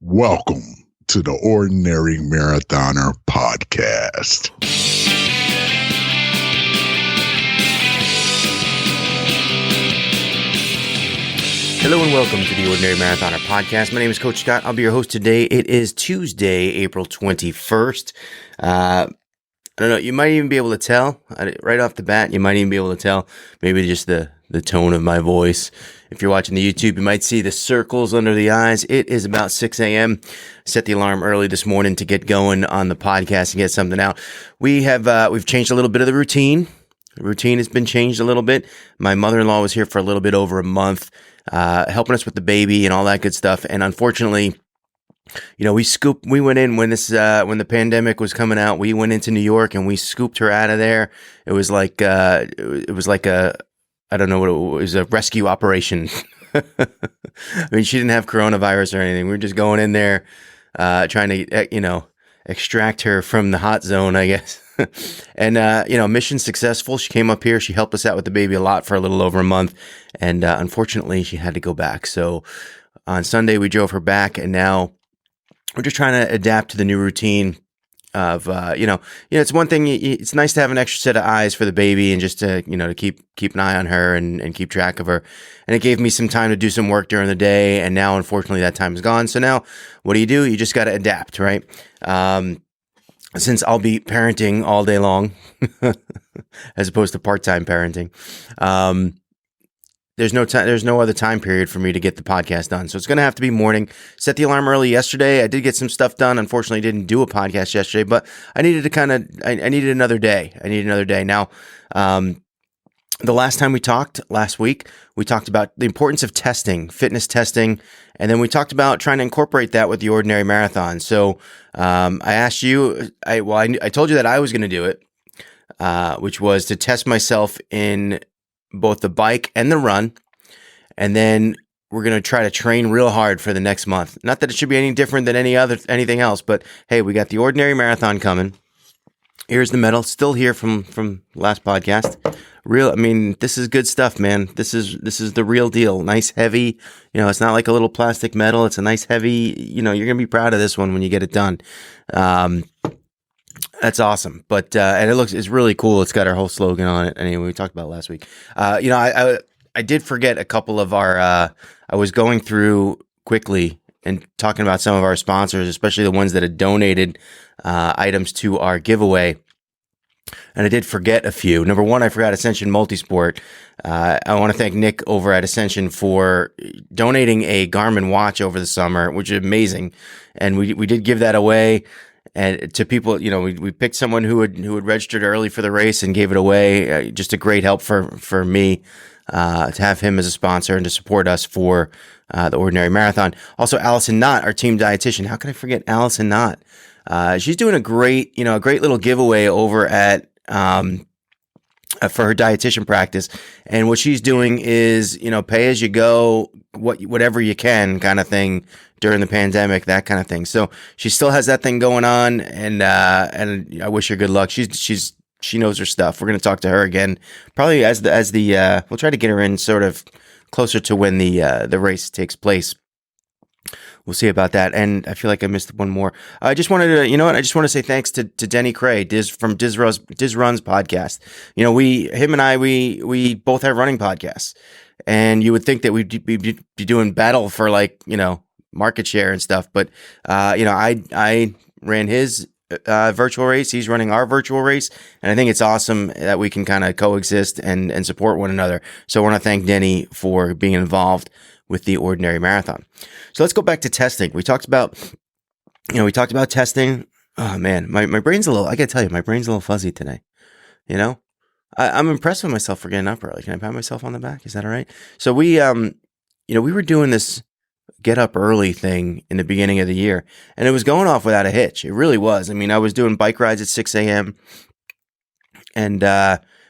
Welcome to the Ordinary Marathoner Podcast. Hello and welcome to the Ordinary Marathoner Podcast. My name is Coach Scott. I'll be your host today. It is Tuesday, April 21st. I don't know, you might even be able to tell, right off the bat, you might even be able to tell, maybe just the tone of my voice. If you're watching the YouTube, you might see the circles under the eyes. It is about 6 a.m. Set the alarm early this morning to get going on the podcast and get something out. We've changed a little bit of the routine. The routine has been changed a little bit. My mother-in-law was here for a little bit over a month, helping us with the baby and all that good stuff. And unfortunately, we went in when the pandemic was coming out, we went into New York and we scooped her out of there. It was like I don't know what it was, a rescue operation. I mean, she didn't have coronavirus or anything. We were just going in there, trying to, extract her from the hot zone, I guess. And, mission successful. She came up here. She helped us out with the baby a lot for a little over a month. And, unfortunately, she had to go back. So on Sunday, we drove her back, and now we're just trying to adapt to the new routine of, it's one thing. It's nice to have an extra set of eyes for the baby and just to keep an eye on her and keep track of her. And it gave me some time to do some work during the day. And now, unfortunately, that time is gone. So now what do? You just got to adapt, right? Since I'll be parenting all day long, as opposed to part-time parenting, there's no other time period for me to get the podcast done. So it's going to have to be morning. Set the alarm early yesterday. I did get some stuff done. Unfortunately, didn't do a podcast yesterday, but I needed I needed another day. Now, the last time we talked, last week, we talked about the importance of testing, fitness testing, and then we talked about trying to incorporate that with the Ordinary Marathon. So I asked you, I told you that I was going to do it, which was to test myself in both the bike and the run, and then we're going to try to train real hard for the next month. Not that it should be any different than anything else, but hey, we got the Ordinary Marathon coming. Here's the medal, still here from last podcast. This is good stuff, man. This is the real deal. Nice, heavy. It's not like a little plastic medal. It's a nice, heavy. You're going to be proud of this one when you get it done. That's awesome. But, and it's really cool. It's got our whole slogan on it. Anyway, we talked about it last week. I did forget a couple of our, I was going through quickly and talking about some of our sponsors, especially the ones that had donated, items to our giveaway. And I did forget a few. Number one, I forgot Ascension Multisport. I want to thank Nick over at Ascension for donating a Garmin watch over the summer, which is amazing. And we did give that away. And to people, we picked someone who had registered early for the race and gave it away. Just a great help for me to have him as a sponsor and to support us for the Ordinary Marathon. Also, Allison Knott, our team dietitian. How can I forget Allison Knott? She's doing a great little giveaway over at for her dietitian practice. And what she's doing is, pay as you go, whatever you can kind of thing during the pandemic, that kind of thing. So she still has that thing going on, and I wish her good luck. She knows her stuff. We're going to talk to her again, probably as the we'll try to get her in sort of closer to when the race takes place. We'll see about that. And I feel like I missed one more. I just wanted to, I just want to say thanks to Denny Cray, from Diz Runs podcast. Him and I, we both have running podcasts, and you would think that we'd be doing battle for market share and stuff. But, I ran his virtual race. He's running our virtual race. And I think it's awesome that we can kind of coexist and support one another. So I want to thank Denny for being involved with the Ordinary Marathon. So let's go back to testing. We talked about testing. Oh man, my brain's I gotta tell you, my brain's a little fuzzy today. I'm impressed with myself for getting up early. Can I pat myself on the back? Is that all right? So we were doing this get up early thing in the beginning of the year, and it was going off without a hitch. It really was. I was doing bike rides at 6 a.m. and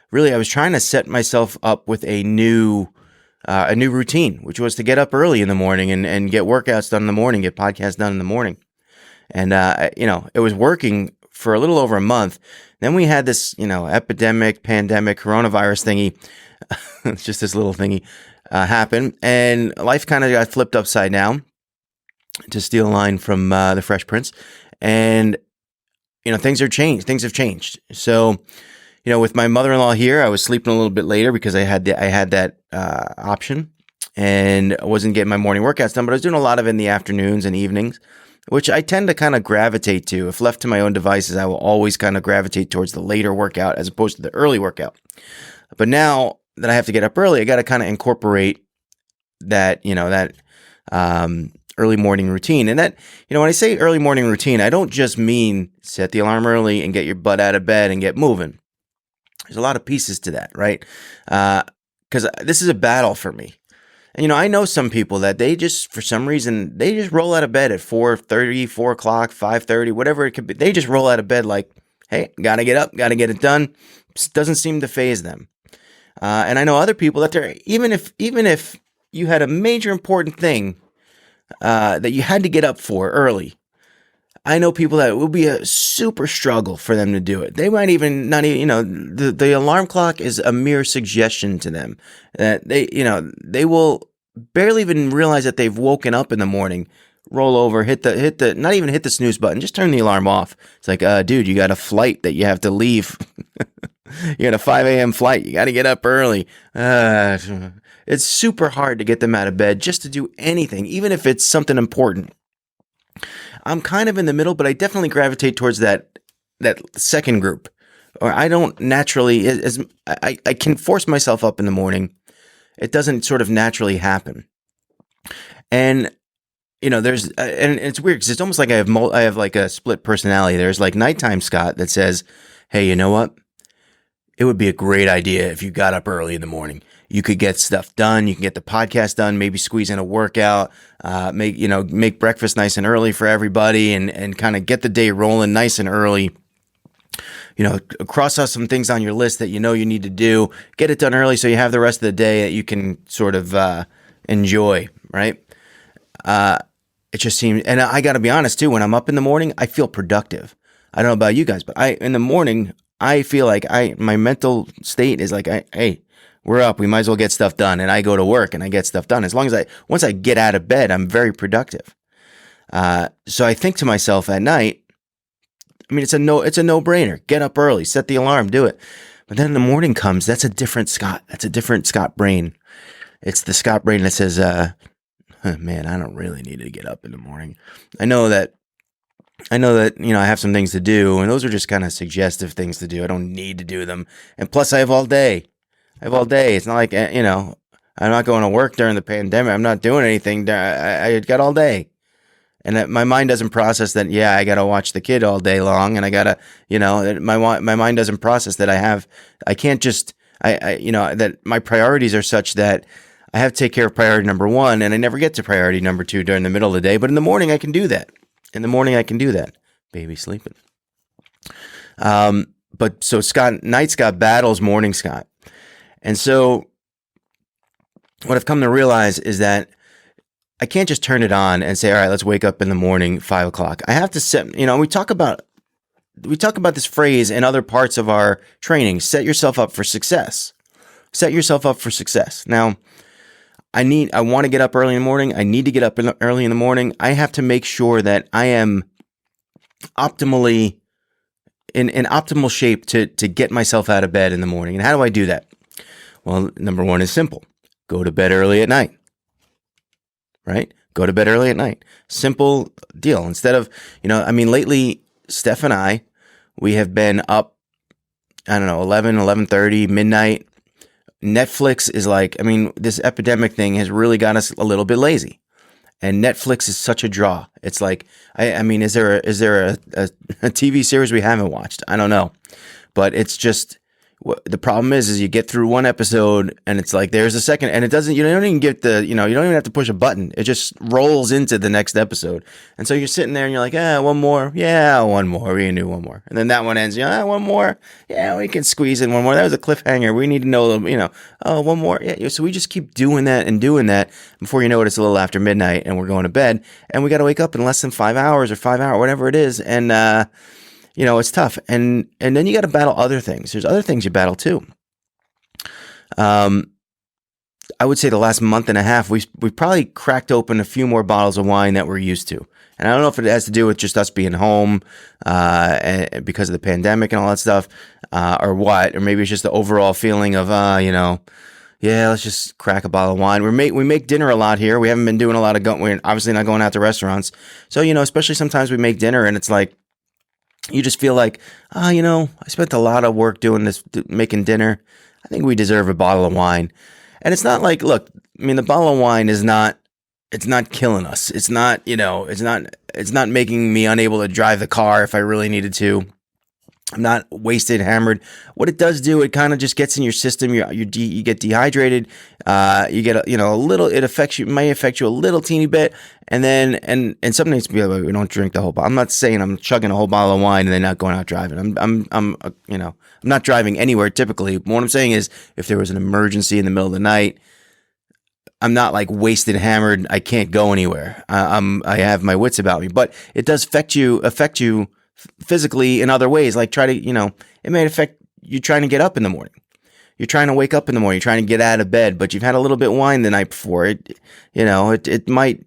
really I was trying to set myself up with a new routine, which was to get up early in the morning and get workouts done in the morning, get podcasts done in the morning. And, it was working for a little over a month. Then we had this, pandemic, coronavirus thingy. It's just this little thingy happen. And life kind of got flipped upside down. to steal a line from the Fresh Prince, and things are changed. Things have changed. So, with my mother-in-law here, I was sleeping a little bit later because I had that option, and I wasn't getting my morning workouts done. But I was doing a lot of it in the afternoons and evenings, which I tend to kind of gravitate to. If left to my own devices, I will always kind of gravitate towards the later workout as opposed to the early workout. But now that I have to get up early, I got to kind of incorporate that, early morning routine. And that, when I say early morning routine, I don't just mean set the alarm early and get your butt out of bed and get moving. There's a lot of pieces to that, right? Because this is a battle for me. And, I know some people that they just, for some reason, they just roll out of bed at 4:30, 4 o'clock, 5:30, whatever it could be. They just roll out of bed like, hey, got to get up, got to get it done. It doesn't seem to faze them. And I know other people that even if you had a major important thing that you had to get up for early, I know people that it will be a super struggle for them to do it. They might even not even, the alarm clock is a mere suggestion to them that they will barely even realize that they've woken up in the morning, roll over, hit the not even hit the snooze button, just turn the alarm off. It's like, dude, you got a flight that you have to leave. You got a 5 a.m. flight. You got to get up early. It's super hard to get them out of bed just to do anything, even if it's something important. I'm kind of in the middle, but I definitely gravitate towards that second group. Or I don't naturally, I can force myself up in the morning. It doesn't sort of naturally happen. And there's and it's weird because it's almost like I have like a split personality. There's like nighttime Scott that says, "Hey, you know what? It would be a great idea if you got up early in the morning. You could get stuff done. You can get the podcast done, maybe squeeze in a workout, make breakfast nice and early for everybody and kind of get the day rolling nice and early. Cross out some things on your list that you need to do, get it done early so you have the rest of the day that you can sort of enjoy, right? It just seems, and I got to be honest too, when I'm up in the morning, I feel productive. I don't know about you guys, but in the morning, I feel like my mental state is like, hey, we're up. We might as well get stuff done. And I go to work and I get stuff done. As long as once I get out of bed, I'm very productive. So I think to myself at night, it's a no-brainer. Get up early, set the alarm, do it. But then the morning comes, that's a different Scott. That's a different Scott brain. It's the Scott brain that says, man, I don't really need to get up in the morning. I know that, I have some things to do, and those are just kind of suggestive things to do. I don't need to do them. And plus, I have all day. It's not like, I'm not going to work during the pandemic. I'm not doing anything. I got all day. And my mind doesn't process that, I got to watch the kid all day long. And I got to, my mind doesn't process that I can't just, that my priorities are such that I have to take care of priority number one, and I never get to priority number two during the middle of the day. But in the morning, I can do that. Baby sleeping. But so night Scott battles morning Scott. And so what I've come to realize is that I can't just turn it on and say, all right, let's wake up in the morning, 5 o'clock. I have to set, we talk about this phrase in other parts of our training, set yourself up for success. Set yourself up for success. Now, I want to get up early in the morning. I need to get up early in the morning. I have to make sure that I am optimally in optimal shape to get myself out of bed in the morning. And how do I do that? Well, number one is simple. Go to bed early at night. Right? Go to bed early at night. Simple deal. Instead of, lately, Steph and I, we have been up, 11:30, midnight. Netflix is like, this epidemic thing has really got us a little bit lazy. And Netflix is such a draw. It's like, is there a TV series we haven't watched? I don't know. But it's just, the problem is you get through one episode and it's like, there's a second, and it doesn't, you don't even get you don't even have to push a button. It just rolls into the next episode. And so you're sitting there and you're like, one more. Yeah, one more. We can do one more. And then that one ends, one more. Yeah, we can squeeze in one more. That was a cliffhanger. We need to know, one more. Yeah. So we just keep doing that. Before you know it, it's a little after midnight and we're going to bed and we got to wake up in less than 5 hours or 5 hours, whatever it is. And, it's tough. And then you got to battle other things. There's other things you battle too. I would say the last month and a half, we probably cracked open a few more bottles of wine that we're used to. And I don't know if it has to do with just us being home and because of the pandemic and all that stuff, or what, or maybe it's just the overall feeling of, yeah, let's just crack a bottle of wine. We make dinner a lot here. We haven't been doing a lot of we're obviously not going out to restaurants. So, especially sometimes we make dinner and it's like, you just feel like, I spent a lot of work doing this, making dinner. I think we deserve a bottle of wine. And it's not like, look, the bottle of wine is not, it's not killing us. It's not, it's not making me unable to drive the car if I really needed to. I'm not wasted, hammered. What it does do, it kind of just gets in your system. You get dehydrated. You get a little. It affects you. May affect you a little teeny bit, and then and something needs to be like, we don't drink the whole bottle. I'm not saying I'm chugging a whole bottle of wine and then not going out driving. I'm not driving anywhere typically. What I'm saying is, if there was an emergency in the middle of the night, I'm not like wasted, hammered. I can't go anywhere. I have my wits about me, but it does affect you physically in other ways. Like it may affect you trying to get up in the morning. You're trying to wake up in the morning. You're trying to get out of bed, but you've had a little bit of wine the night before. It might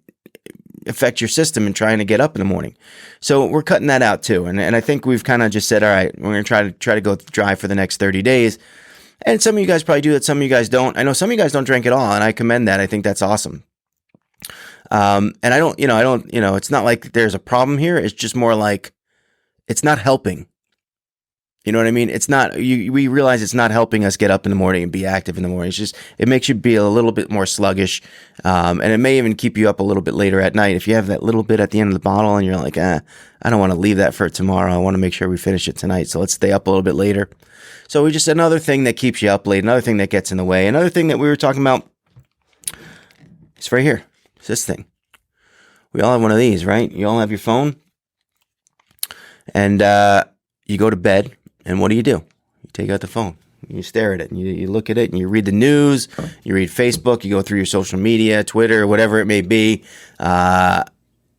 affect your system in trying to get up in the morning. So we're cutting that out too. And I think we've kind of just said, all right, we're going to try to go dry for the next 30 days. And some of you guys probably do that. Some of you guys don't. I know some of you guys don't drink at all, and I commend that. I think that's awesome. And I don't, it's not like there's a problem here. It's just more like it's not helping. You know what I mean? It's not, we realize it's not helping us get up in the morning and be active in the morning. It's just, it makes you be a little bit more sluggish. And it may even keep you up a little bit later at night. If you have that little bit at the end of the bottle and you're like, I don't want to leave that for tomorrow. I want to make sure we finish it tonight. So let's stay up a little bit later. So we just, another thing that keeps you up late, another thing that gets in the way, another thing that we were talking about is right here. It's this thing. We all have one of these, right? You all have your phone. And you go to bed, and what do? You take out the phone, you stare at it, and you look at it, and you read the news, you read Facebook, you go through your social media, Twitter, whatever it may be.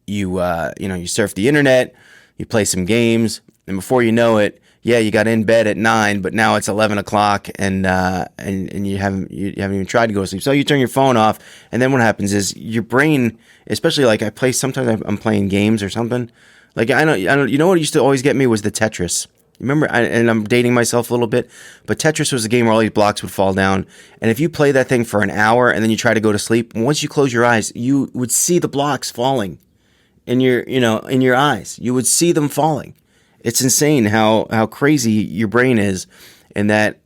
You surf the internet, you play some games, and before you know it, you got in bed at 9, but now it's 11 o'clock, and you haven't even tried to go to sleep. So you turn your phone off, and then what happens is your brain, especially like sometimes I'm playing games or something. Like I know. You know what used to always get me was the Tetris. Remember? And I'm dating myself a little bit, but Tetris was a game where all these blocks would fall down, and if you play that thing for an hour and then you try to go to sleep, once you close your eyes, you would see the blocks falling in your eyes. You would see them falling. It's insane how crazy your brain is, and that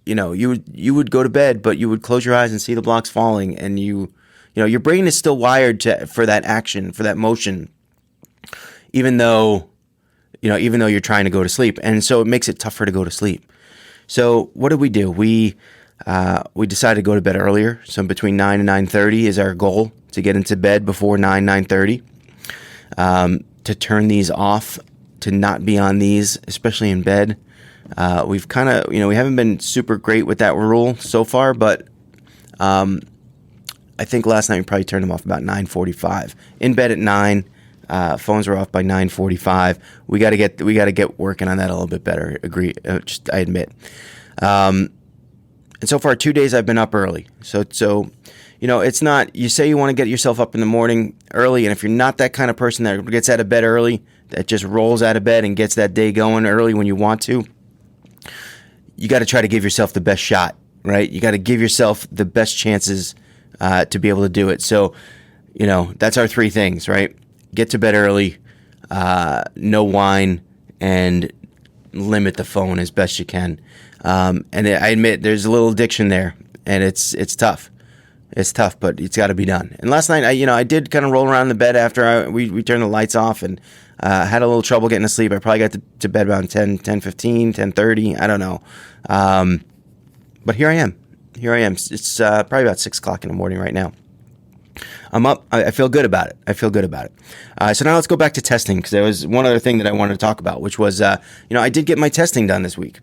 you would go to bed, but you would close your eyes and see the blocks falling, and your brain is still wired for that action, for that motion. Even though you're trying to go to sleep. And so it makes it tougher to go to sleep. So what did we do? We decided to go to bed earlier. So between 9 and 9:30 is our goal, to get into bed before 9:30, to turn these off, to not be on these, especially in bed. We've kind of, we haven't been super great with that rule so far, but I think last night we probably turned them off about 9:45. In bed at 9. Phones were off by 9:45. We got to get working on that a little bit better. I admit. And so far, 2 days I've been up early. So it's not. You say you want to get yourself up in the morning early, and if you're not that kind of person that gets out of bed early, that just rolls out of bed and gets that day going early when you want to, you got to try to give yourself the best shot, right? You got to give yourself the best chances to be able to do it. So, that's our 3 things, right? Get to bed early, no wine, and limit the phone as best you can. And I admit there's a little addiction there, and it's tough. It's tough, but it's got to be done. And last night, I did kind of roll around in the bed after we turned the lights off, and had a little trouble getting to sleep. I probably got to bed around 10:15, 10:30. I don't know. But here I am. It's probably about 6 o'clock in the morning right now. I'm up. I feel good about it. So now let's go back to testing, because there was one other thing that I wanted to talk about, which was, I did get my testing done this week.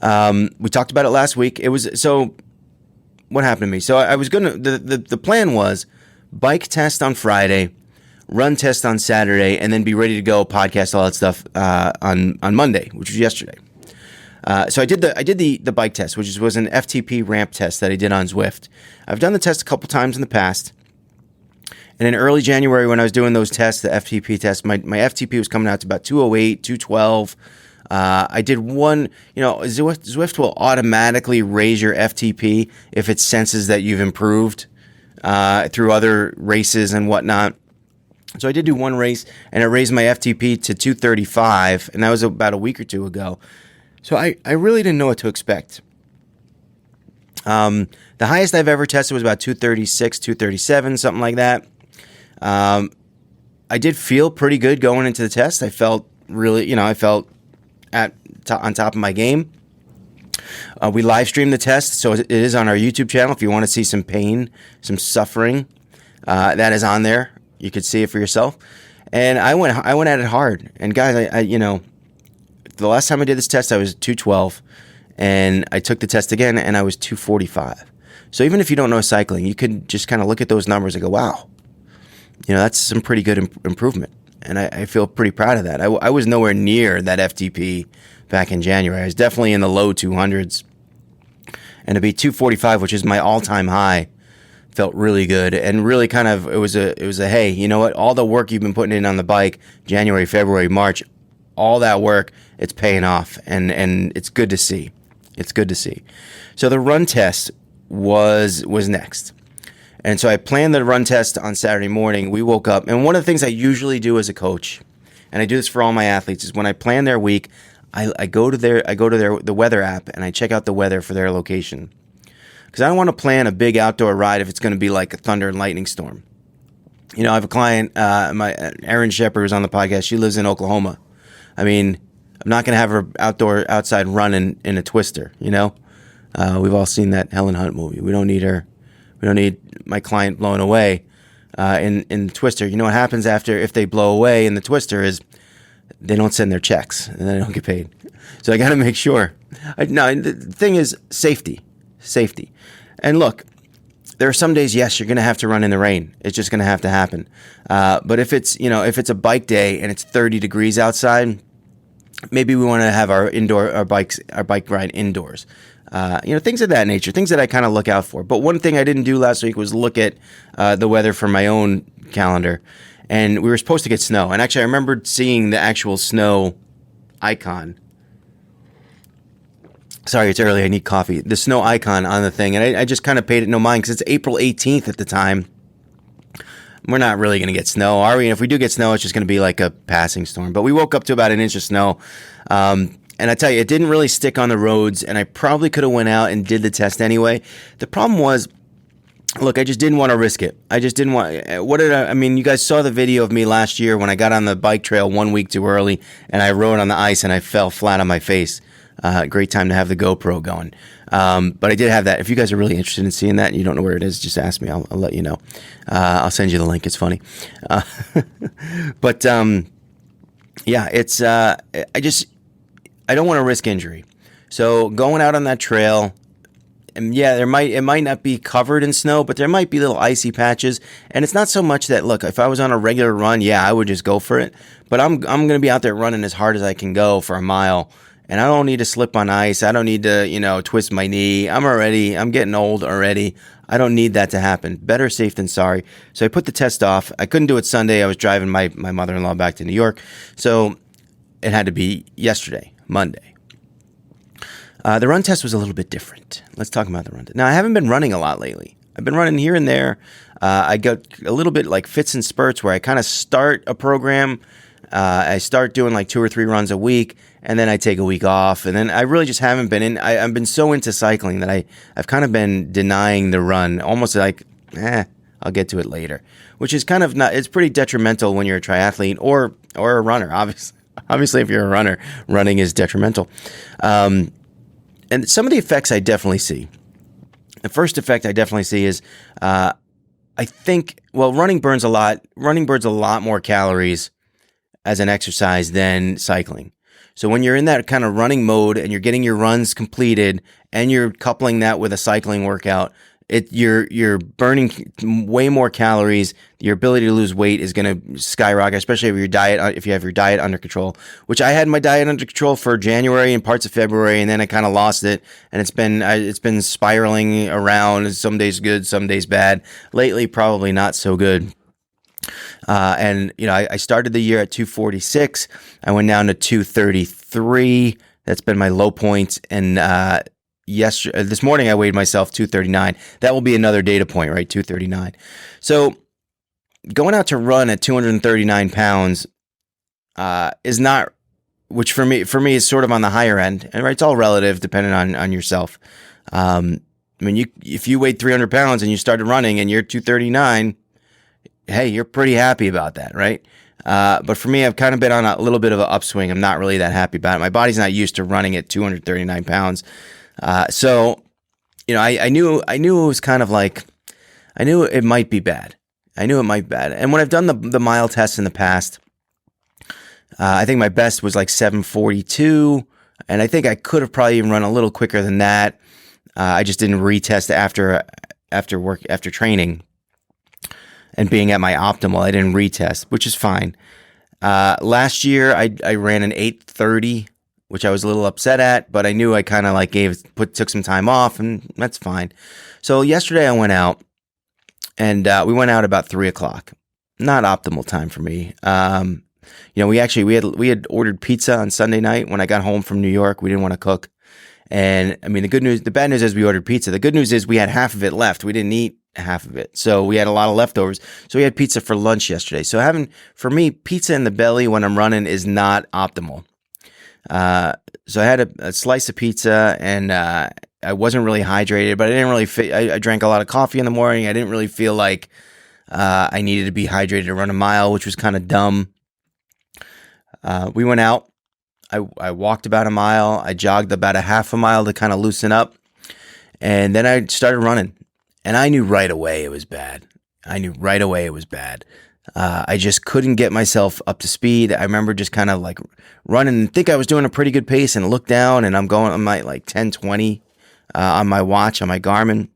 We talked about it last week. What happened to me? So I was the plan was bike test on Friday, run test on Saturday, and then be ready to go, podcast, all that stuff, on Monday, which was yesterday. So I did the bike test, which was an FTP ramp test that I did on Zwift. I've done the test a couple times in the past. And in early January, when I was doing those tests, the FTP test, my FTP was coming out to about 208, 212. I did one, Zwift will automatically raise your FTP if it senses that you've improved through other races and whatnot. So I did do one race, and it raised my FTP to 235, and that was about a week or two ago. So I really didn't know what to expect. The highest I've ever tested was about 236, 237, something like that. I did feel pretty good going into the test. I felt really, on top of my game. We live streamed the test, so it is on our YouTube channel. If you want to see some pain, some suffering, that is on there. You could see it for yourself. And I went at it hard. And guys, the last time I did this test, I was 212, and I took the test again, and I was 245. So even if you don't know cycling, you can just kind of look at those numbers and go, wow, that's some pretty good improvement. And I feel pretty proud of that. I was nowhere near that FTP back in January. I was definitely in the low 200s. And to be 245, which is my all-time high, felt really good. And really kind of, it was a hey, you know what? All the work you've been putting in on the bike, January, February, March, all that work, it's paying off. And it's good to see. It's good to see. So the run test was next. And so I planned the run test on Saturday morning. We woke up, and one of the things I usually do as a coach, and I do this for all my athletes, is when I plan their week, I go to the weather app and I check out the weather for their location, because I don't want to plan a big outdoor ride if it's going to be like a thunder and lightning storm. I have a client, Erin Shepard, who's on the podcast. She lives in Oklahoma. I mean, I'm not going to have her outside running in a Twister. We've all seen that Helen Hunt movie. We don't need her. We don't need my client blowing away in the Twister. You know what happens if they blow away in the Twister is they don't send their checks and they don't get paid. So I got to make sure. The thing is safety. And look, there are some days, yes, you're going to have to run in the rain. It's just going to have to happen. But if it's a bike day and it's 30 degrees outside, maybe we want to have our bike ride indoors. Things of that nature, things that I kind of look out for. But one thing I didn't do last week was look at the weather for my own calendar. And we were supposed to get snow. And actually, I remembered seeing the actual snow icon. Sorry, it's early. I need coffee. The snow icon on the thing. And I just kind of paid it no mind because it's April 18th at the time. We're not really going to get snow, are we? And if we do get snow, it's just going to be like a passing storm. But we woke up to about an inch of snow. And I tell you, it didn't really stick on the roads, and I probably could have went out and did the test anyway. The problem was, look, I just didn't want to risk it. I just didn't want. You guys saw the video of me last year when I got on the bike trail 1 week too early, and I rode on the ice and I fell flat on my face. Great time to have the GoPro going. But I did have that. If you guys are really interested in seeing that and you don't know where it is, just ask me. I'll let you know. I'll send you the link. It's funny. But it's I don't want to risk injury. So going out on that trail, and it might not be covered in snow, but there might be little icy patches. And it's not so much that, look, if I was on a regular run, I would just go for it. But I'm going to be out there running as hard as I can go for a mile. And I don't need to slip on ice. I don't need to, twist my knee. I'm getting old already. I don't need that to happen. Better safe than sorry. So I put the test off. I couldn't do it Sunday. I was driving my mother-in-law back to New York. So it had to be yesterday, Monday. The run test was a little bit different. Let's talk about the run test. Now, I haven't been running a lot lately. I've been running here and there. I got a little bit like fits and spurts where I kind of start a program. I start doing like 2 or 3 runs a week, and then I take a week off. And then I really just haven't been in. I've been so into cycling that I've kind of been denying the run, almost like, I'll get to it later, which is kind of not, it's pretty detrimental when you're a triathlete or a runner, obviously. Obviously, if you're a runner, running is detrimental. And some of the effects I definitely see. The first effect I definitely see is, I think, running burns a lot. Running burns a lot more calories as an exercise than cycling. So when you're in that kind of running mode and you're getting your runs completed and you're coupling that with a cycling workout, you're burning way more calories. Your ability to lose weight is going to skyrocket, especially if you have your diet under control, which I had my diet under control for January and parts of February, and then I kind of lost it, and it's been spiraling around. Some days good, some days bad. Lately, probably not so good. And I started the year at 246. I went down to 233. That's been my low point, and this morning I weighed myself 239. That will be another data point, right? 239. So going out to run at 239 pounds is not, which for me is sort of on the higher end, and right, it's all relative depending on yourself. If you weighed 300 pounds and you started running and you're 239, hey, you're pretty happy about that, right? But for me, I've kind of been on a little bit of an upswing. I'm not really that happy about it. My body's not used to running at 239 pounds. So I knew it was kind of like, I knew it might be bad. And when I've done the mile tests in the past, I think my best was like 7:42, and I think I could have probably even run a little quicker than that. I just didn't retest after training and being at my optimal. I didn't retest, which is fine. Last year I ran an 8:30, which I was a little upset at, but I knew I kind of like took some time off, and that's fine. So yesterday I went out, and we went out about 3:00. Not optimal time for me. We had ordered pizza on Sunday night when I got home from New York. We didn't want to cook, and the bad news is we ordered pizza. The good news is we had half of it left. We didn't eat half of it, so we had a lot of leftovers. So we had pizza for lunch yesterday. So for me, pizza in the belly when I'm running is not optimal. So I had a slice of pizza, and I wasn't really hydrated, but I didn't really I drank a lot of coffee in the morning. I didn't really feel like I needed to be hydrated to run a mile, which was kind of dumb. We went out. I walked about a mile. I jogged about a half a mile to kind of loosen up, and then I started running. And I knew right away it was bad. I just couldn't get myself up to speed. I remember just kind of like running and think I was doing a pretty good pace, and look down and I'm at like 10:20 on my watch, on my Garmin,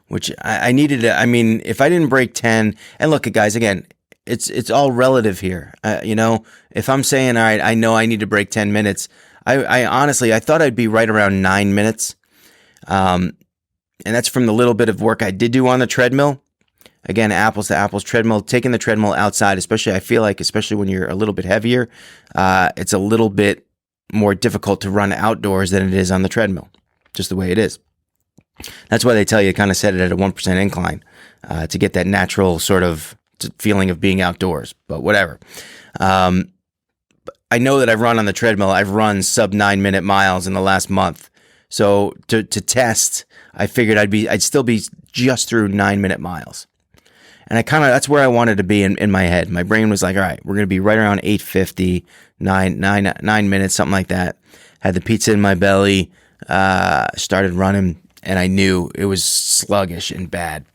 which I needed to, if I didn't break 10, and look, guys, again, it's all relative here. If I'm saying, all right, I know I need to break 10 minutes, I honestly, I thought I'd be right around 9 minutes. And that's from the little bit of work I did do on the treadmill. Again, apples to apples, treadmill, taking the treadmill outside, especially when you're a little bit heavier, it's a little bit more difficult to run outdoors than it is on the treadmill, just the way it is. That's why they tell you to kind of set it at a 1% incline to get that natural sort of feeling of being outdoors, but whatever. I know that I've run on the treadmill. I've run sub 9-minute miles in the last month. So to test, I figured I'd still be just through 9-minute miles. And that's where I wanted to be in my head. My brain was like, all right, we're going to be right around 8:50, 9 minutes, something like that. Had the pizza in my belly, started running, and I knew it was sluggish and bad.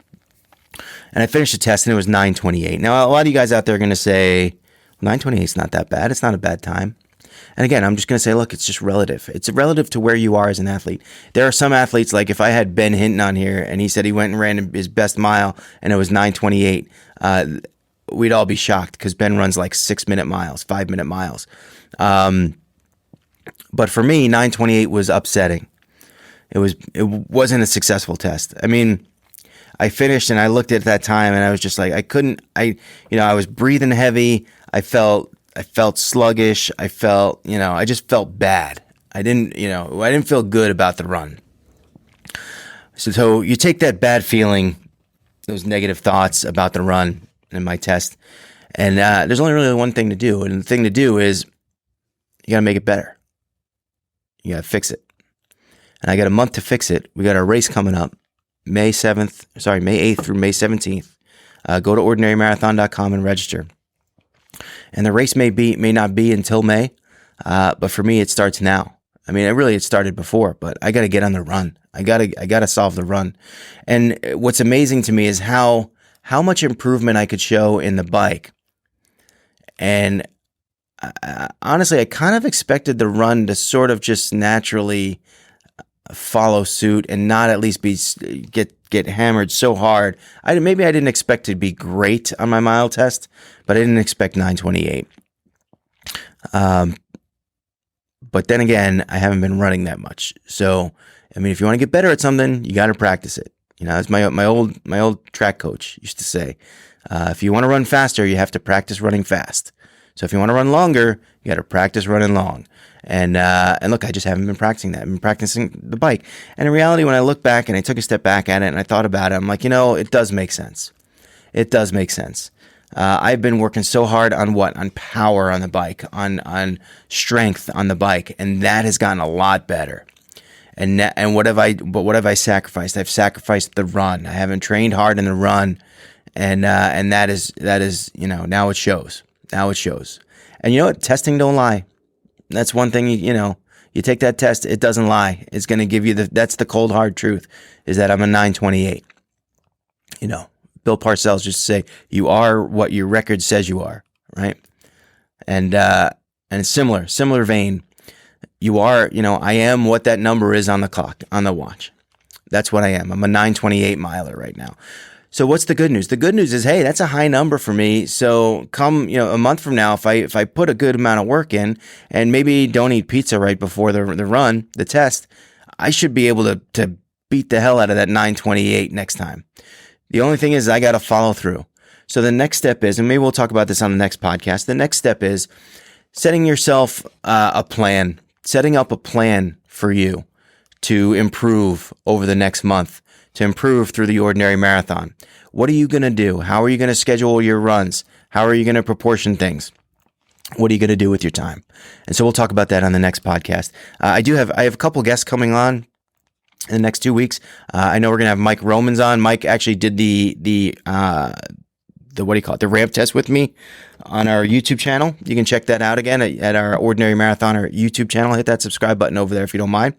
And I finished the test, and it was 9:28. Now, a lot of you guys out there are going to say, 9:28 is not that bad. It's not a bad time. And again, I'm just going to say, look, it's just relative. It's relative to where you are as an athlete. There are some athletes, like if I had Ben Hinton on here and he said he went and ran his best mile and it was 9:28, we'd all be shocked because Ben runs like 6-minute miles, 5-minute miles. But for me, 9:28 was upsetting. It wasn't a successful test. I finished and I looked at that time and I was just like, I was breathing heavy. I felt sluggish. I just felt bad. I didn't feel good about the run. So you take that bad feeling, those negative thoughts about the run and my test, and there's only really one thing to do. And the thing to do is you got to make it better. You got to fix it. And I got a month to fix it. We got our race coming up, May 8th through May 17th. Go to ordinarymarathon.com and register. And the race may not be until May, but for me, it starts now. It started before, but I got to get on the run. I got to solve the run. And what's amazing to me is how much improvement I could show in the bike. And honestly, I kind of expected the run to sort of just naturally follow suit and not at least get hammered so hard. Maybe I didn't expect to be great on my mile test, but I didn't expect 9:28. But then again, I haven't been running that much. So, I mean, if you want to get better at something, you got to practice it. You know, as my old track coach used to say, if you want to run faster, you have to practice running fast. So if you want to run longer, you got to practice running long. And look, I just haven't been practicing that. I've been practicing the bike. And in reality, when I look back and I took a step back at it and I thought about it, I'm like, it does make sense. It does make sense. I've been working so hard on what? On power on the bike, on strength on the bike, and that has gotten a lot better. And what have I sacrificed? I've sacrificed the run. I haven't trained hard in the run, and that is now it shows. Now it shows. And you know what? Testing don't lie. That's one thing. You take that test, it doesn't lie. It's going to give you that's the cold hard truth. Is that I'm a 9:28. Bill Parcells just say, you are what your record says you are, right? And similar vein, you are, I am what that number is on the clock, on the watch. That's what I am. I'm a 9:28 miler right now. So what's the good news? The good news is, hey, that's a high number for me. So come, a month from now, if I put a good amount of work in and maybe don't eat pizza right before the run, the test, I should be able to beat the hell out of that 9:28 next time. The only thing is I got to follow through. So the next step is, and maybe we'll talk about this on the next podcast. The next step is setting yourself a plan, setting up a plan for you to improve over the next month, to improve through the Ordinary Marathon. What are you going to do? How are you going to schedule your runs? How are you going to proportion things? What are you going to do with your time? And so we'll talk about that on the next podcast. I have a couple guests coming on in the next 2 weeks. I know we're going to have Mike Romans on. Mike actually did the ramp test with me on our YouTube channel. You can check that out again at our Ordinary Marathoner YouTube channel. Hit that subscribe button over there if you don't mind.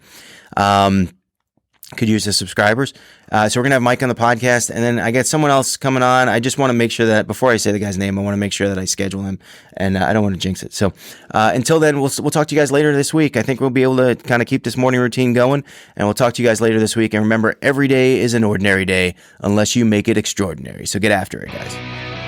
Could use the subscribers. So we're going to have Mike on the podcast, and then I got someone else coming on. I just want to make sure that before I say the guy's name, I want to make sure that I schedule him, and I don't want to jinx it. So until then, we'll talk to you guys later this week. I think we'll be able to kind of keep this morning routine going, and we'll talk to you guys later this week. And remember, every day is an ordinary day unless you make it extraordinary. So get after it, guys.